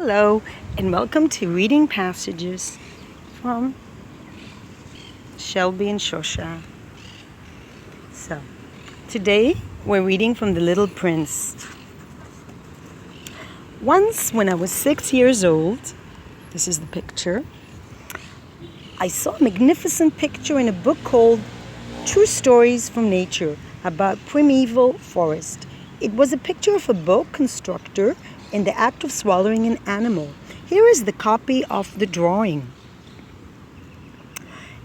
Hello, and welcome to Reading Passages from Shelby and Shosha. So, today we're reading from The Little Prince. Once, when I was 6 years old, this is the picture, I saw a magnificent picture in a book called True Stories from Nature about primeval forest. It was a picture of a boa constrictor in the act of swallowing an animal. Here is the copy of the drawing.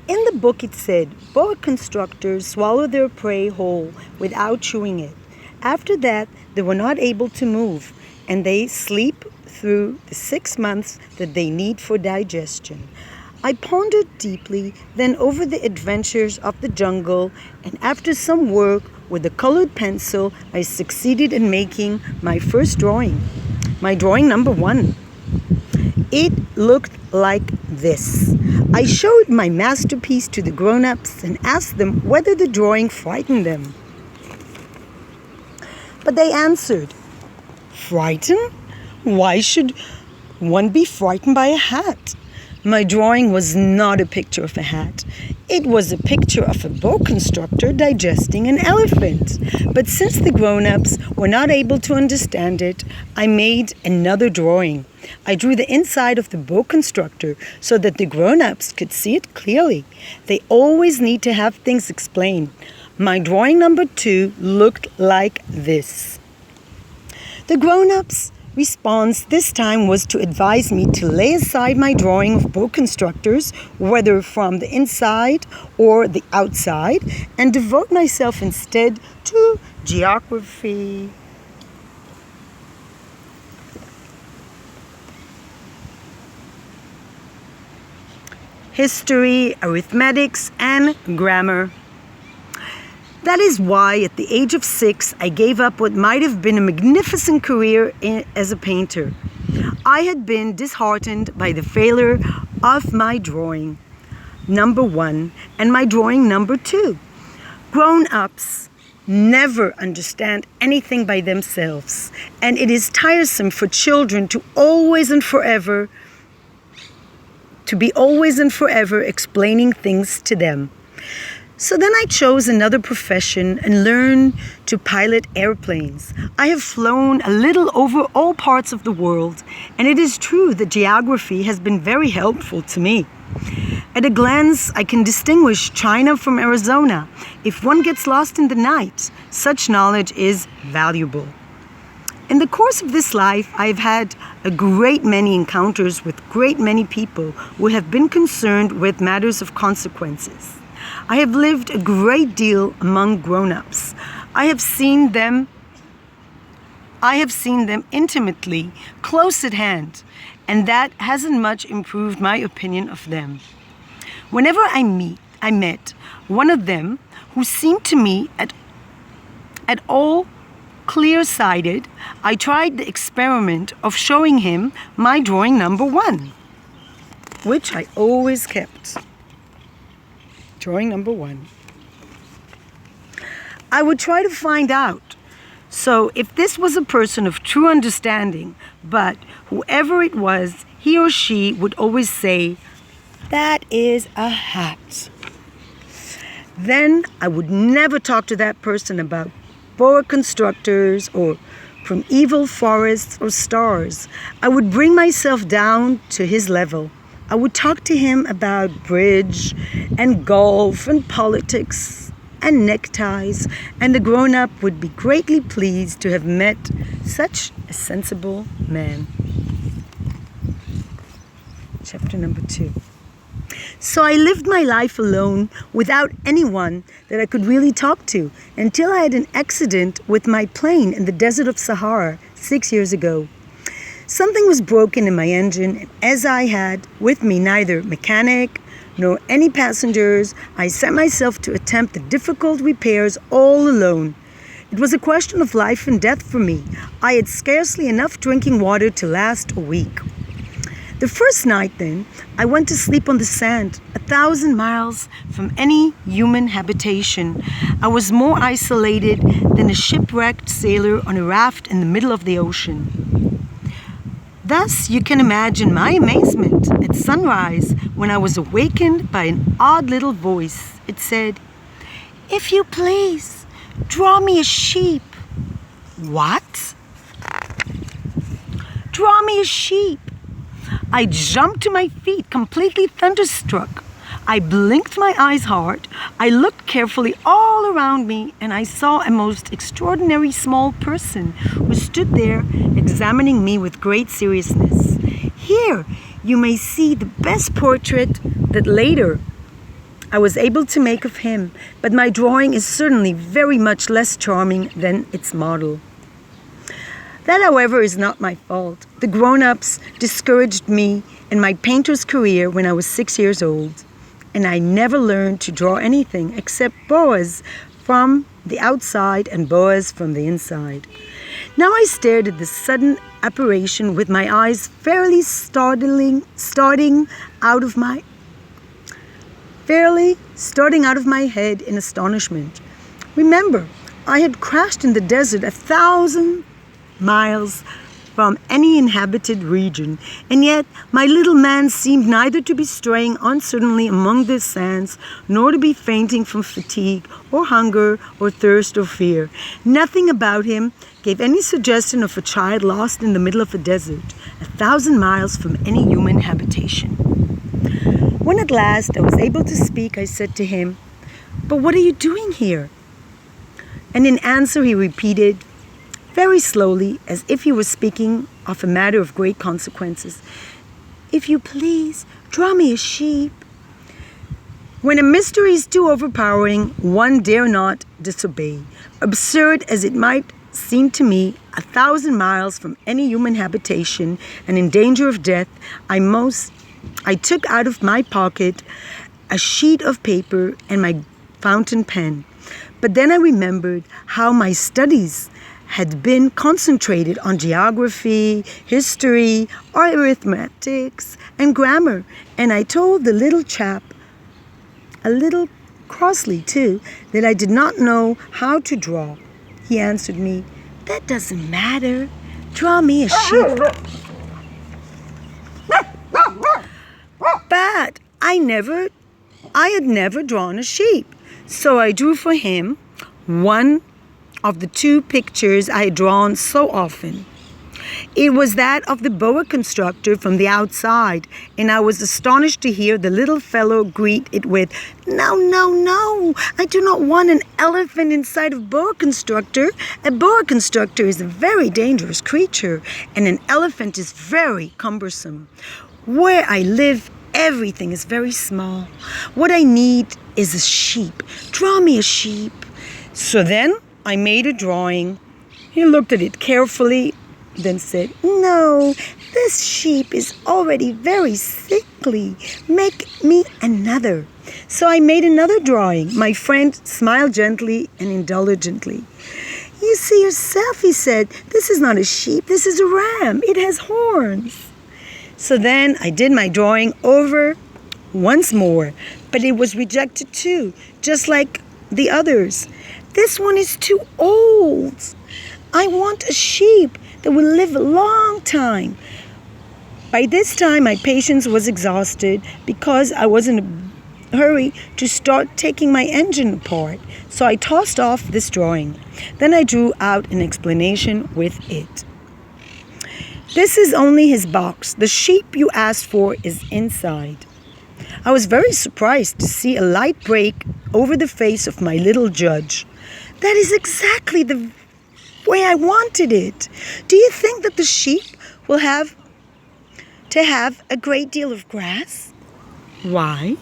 In the book it said, boa constrictors swallow their prey whole without chewing it. After that, they were not able to move, and they sleep through the 6 months that they need for digestion. I pondered deeply then over the adventures of the jungle, and after some work with a colored pencil, I succeeded in making my first drawing. My drawing number 1. It looked like this. I showed my masterpiece to the grown-ups and asked them whether the drawing frightened them. But they answered, "Frightened? Why should one be frightened by a hat?" My drawing was not a picture of a hat. It was a picture of a boa constrictor digesting an elephant. But since the grown-ups were not able to understand it, I made another drawing. I drew the inside of the boa constrictor so that the grown-ups could see it clearly. They always need to have things explained. My drawing number 2 looked like this. The grown-ups' response this time was to advise me to lay aside my drawing of boa constrictors, whether from the inside or the outside, and devote myself instead to geography, history, arithmetics, and grammar. That is why at the age of 6, I gave up what might have been a magnificent career as a painter. I had been disheartened by the failure of my drawing number 1 and my drawing number 2. Grown-ups never understand anything by themselves, and it is tiresome for children to be always and forever explaining things to them. So then I chose another profession and learned to pilot airplanes. I have flown a little over all parts of the world, and it is true that geography has been very helpful to me. At a glance, I can distinguish China from Arizona. If one gets lost in the night, such knowledge is valuable. In the course of this life, I've had a great many encounters with great many people who have been concerned with matters of consequences. I have lived a great deal among grown-ups. I have seen them intimately, close at hand, and that hasn't much improved my opinion of them. Whenever I met one of them who seemed to me at all clear-sighted, I tried the experiment of showing him my drawing number 1, which I always kept. Drawing number 1. I would try to find out. So if this was a person of true understanding, but whoever it was, he or she would always say, "That is a hat." Then I would never talk to that person about boa constrictors or primeval forests or stars. I would bring myself down to his level. I would talk to him about bridge and golf and politics and neckties, and the grown-up would be greatly pleased to have met such a sensible man. Chapter number 2. So I lived my life alone without anyone that I could really talk to until I had an accident with my plane in the desert of Sahara 6 years ago. Something was broken in my engine, and as I had with me neither mechanic nor any passengers, I set myself to attempt the difficult repairs all alone. It was a question of life and death for me. I had scarcely enough drinking water to last a week. The first night, then, I went to sleep on the sand, 1,000 miles from any human habitation. I was more isolated than a shipwrecked sailor on a raft in the middle of the ocean. Thus, you can imagine my amazement at sunrise when I was awakened by an odd little voice. It said, "If you please, draw me a sheep." What? Draw me a sheep. I jumped to my feet, completely thunderstruck. I blinked my eyes hard. I looked carefully all around me, and I saw a most extraordinary small person who stood there examining me with great seriousness. Here you may see the best portrait that later I was able to make of him, but my drawing is certainly very much less charming than its model. That, however, is not my fault. The grown-ups discouraged me in my painter's career when I was 6 years old, and I never learned to draw anything except boas from the outside and boas from the inside. Now I stared at this sudden apparition with my eyes fairly starting out of my head in astonishment. Remember, I had crashed in the desert 1,000 miles from any inhabited region, and yet my little man seemed neither to be straying uncertainly among the sands, nor to be fainting from fatigue or hunger or thirst or fear. Nothing about him gave any suggestion of a child lost in the middle of a desert, 1,000 miles from any human habitation. When at last I was able to speak, I said to him, "But what are you doing here?" And in answer he repeated, very slowly, as if he was speaking of a matter of great consequences, "If you please, draw me a sheep." When a mystery is too overpowering, one dare not disobey. Absurd as it might seem to me, 1,000 miles from any human habitation and in danger of death, I took out of my pocket a sheet of paper and my fountain pen. But then I remembered how my studies had been concentrated on geography, history, arithmetics, and grammar, and I told the little chap, a little crossly too, that I did not know how to draw. He answered me, "That doesn't matter. Draw me a sheep." But I had never drawn a sheep, so I drew for him one of the two pictures I had drawn so often. It was that of the boa constrictor from the outside, and I was astonished to hear the little fellow greet it with, "No, no, no, I do not want an elephant inside of boa constrictor. A boa constrictor is a very dangerous creature, and an elephant is very cumbersome. Where I live, everything is very small. What I need is a sheep. Draw me a sheep." So then I made a drawing. He looked at it carefully, then said, "No, this sheep is already very sickly. Make me another." So I made another drawing. My friend smiled gently and indulgently. "You see yourself," he said, "this is not a sheep, this is a ram. It has horns." So then I did my drawing over once more, but it was rejected too, just like the others. "This one is too old. I want a sheep that will live a long time." By this time, my patience was exhausted because I was in a hurry to start taking my engine apart. So I tossed off this drawing. Then I drew out an explanation with it. "This is only his box. The sheep you asked for is inside." I was very surprised to see a light break over the face of my little judge. "That is exactly the way I wanted it. Do you think that the sheep will have to have a great deal of grass?" "Why?"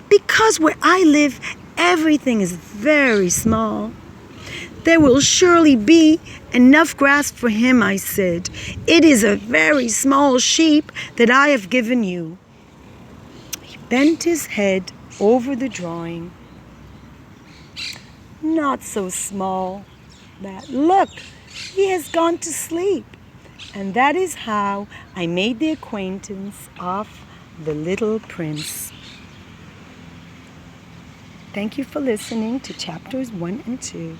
"Because where I live, everything is very small." "There will surely be enough grass for him," I said. "It is a very small sheep that I have given you." He bent his head over the drawing. "Not so small that, look, he has gone to sleep." And that is how I made the acquaintance of the little prince. Thank you for listening to chapters 1 and 2.